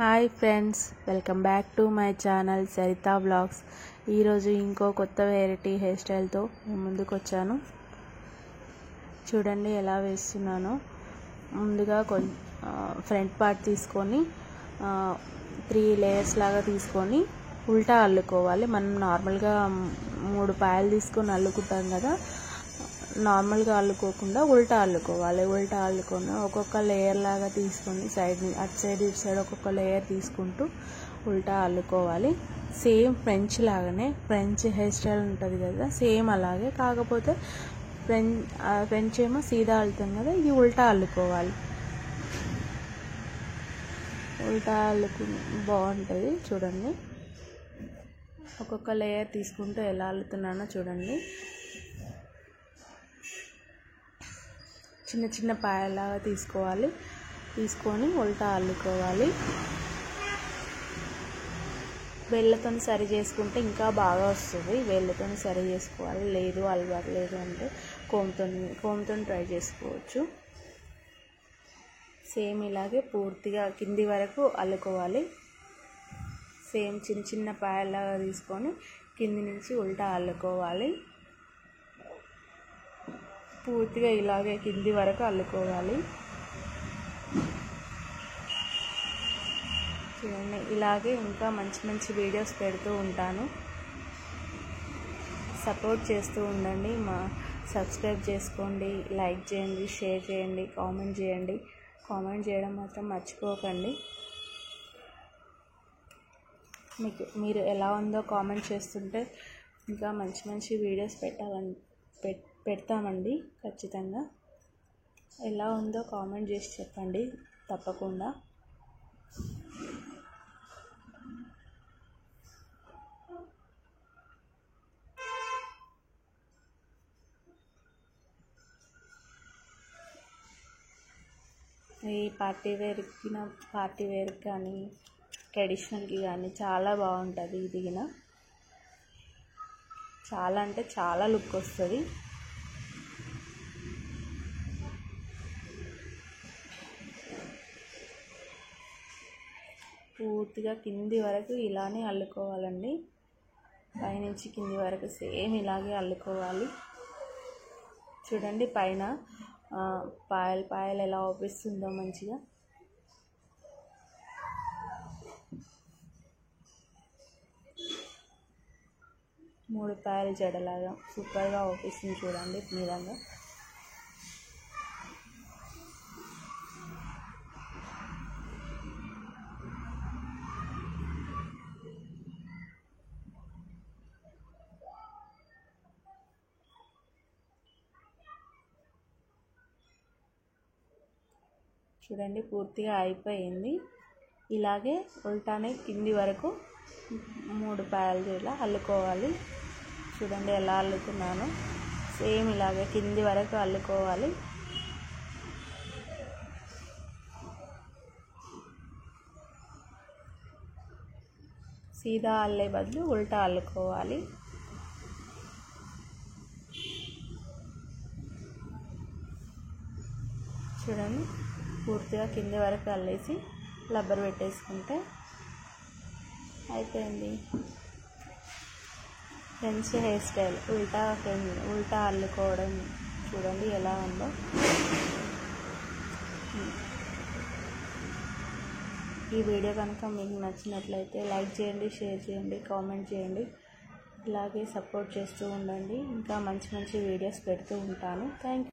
Hi friends, welcome back to my channel Sarita blogs. ఈరోజు ఇంకో కొత్త వెరైటీ హెయిర్ స్టైల్తో ముందుకు వచ్చాను. చూడండి ఎలా వేస్తున్నానో. ముందుగా ఫ్రంట్ పార్ట్ తీసుకొని 3 లేయర్స్ లాగా తీసుకొని ఉల్టా అల్లుకోవాలి. మనం నార్మల్గా 3 పాయలు తీసుకొని అల్లుకుంటాం కదా, నార్మల్గా అల్లుకోకుండా ఉల్టా అల్లుకోవాలి. ఉల్టా అల్లుకొని ఒక్కొక్క లేయర్ లాగా తీసుకొని అటు సైడ్ ఇటు సైడ్ ఒక్కొక్క లేయర్ తీసుకుంటూ ఉల్టా అల్లుకోవాలి. సేమ్ ఫ్రెంచ్ లాగానే, ఫ్రెంచ్ హెయిర్ స్టైల్ ఉంటుంది కదా, సేమ్ అలాగే. కాకపోతే ఫ్రెంచ్ ఏమో సీదా అల్లుతాం కదా, ఇది ఉల్టా అల్లుకోవాలి. ఉల్టా అల్లుకు బాగుంటుంది. చూడండి ఒక్కొక్క లేయర్ తీసుకుంటూ ఎలా అల్లుతున్నానో చూడండి. చిన్న చిన్న పాయలాగా తీసుకొని ఉల్టా అల్లుకోవాలి. వేళ్ళతో సరి చేసుకుంటే ఇంకా బాగా వస్తుంది. వేళ్ళతో సరి చేసుకోవాలి. లేదు అలవాటు లేదు అంటే కోమ్తో ట్రై చేసుకోవచ్చు. సేమ్ ఇలాగే పూర్తిగా కింది వరకు అల్లుకోవాలి. సేమ్ చిన్న చిన్న పాయలాగా తీసుకొని కింది నుంచి ఉల్టా అల్లుకోవాలి. పూర్తిగా ఇలాగే కింది వరకు అల్లుకోవాలి. చూడండి, ఇలాగే ఇంకా మంచి మంచి వీడియోస్ పెడుతూ ఉంటాను. సపోర్ట్ చేస్తూ ఉండండి. సబ్స్క్రైబ్ చేసుకోండి, లైక్ చేయండి, షేర్ చేయండి, కామెంట్ చేయండి. కామెంట్ చేయడం మాత్రం మర్చిపోకండి. మీరు ఎలా ఉందో కామెంట్ చేస్తుంటే ఇంకా మంచి మంచి వీడియోస్ పెడతామండి. ఖచ్చితంగా ఎలా ఉందో కామెంట్ చేసి చెప్పండి తప్పకుండా. ఈ పార్టీ వేర్కి కానీ ట్రెడిషనల్కి కానీ చాలా బాగుంటుంది. ఇది చాలా అంటే చాలా లుక్ వస్తుంది. పూర్తిగా కింది వరకు ఇలానే అల్లుకోవాలండి. పైనుంచి కింది వరకు సేమ్ ఇలాగే అల్లుకోవాలి. చూడండి పైన పాయలు ఎలా అవుపిస్తుందో మంచిగా. మూడు పాయలు జడలాగా సూపర్గా అవుపిస్తుంది. చూడండి మీరంగా. చూడండి పూర్తిగా అయిపోయింది. ఇలాగే ఉల్టానే కింది వరకు 3 పాయలు ఇలా అల్లుకోవాలి. చూడండి ఎలా అల్లుతున్నానో. సేమ్ ఇలాగే కింది వరకు అల్లుకోవాలి. సీదా అల్లే బదులు ఉల్టా అల్లుకోవాలి. చూడండి పూర్తిగా కింది వరకు అల్లేసి రబ్బర్ పెట్టేసుకుంటే అయిపోయింది. ఫ్రెంచ్ హెయిర్ స్టైల్ ఉల్టా అల్లుకోవడం చూడండి ఎలా ఉందో. ఈ వీడియో కనుక మీకు నచ్చినట్లయితే లైక్ చేయండి, షేర్ చేయండి, కామెంట్ చేయండి. ఇలాగే సపోర్ట్ చేస్తూ ఉండండి. ఇంకా మంచి మంచి వీడియోస్ పెడుతూ ఉంటాను. Thank you.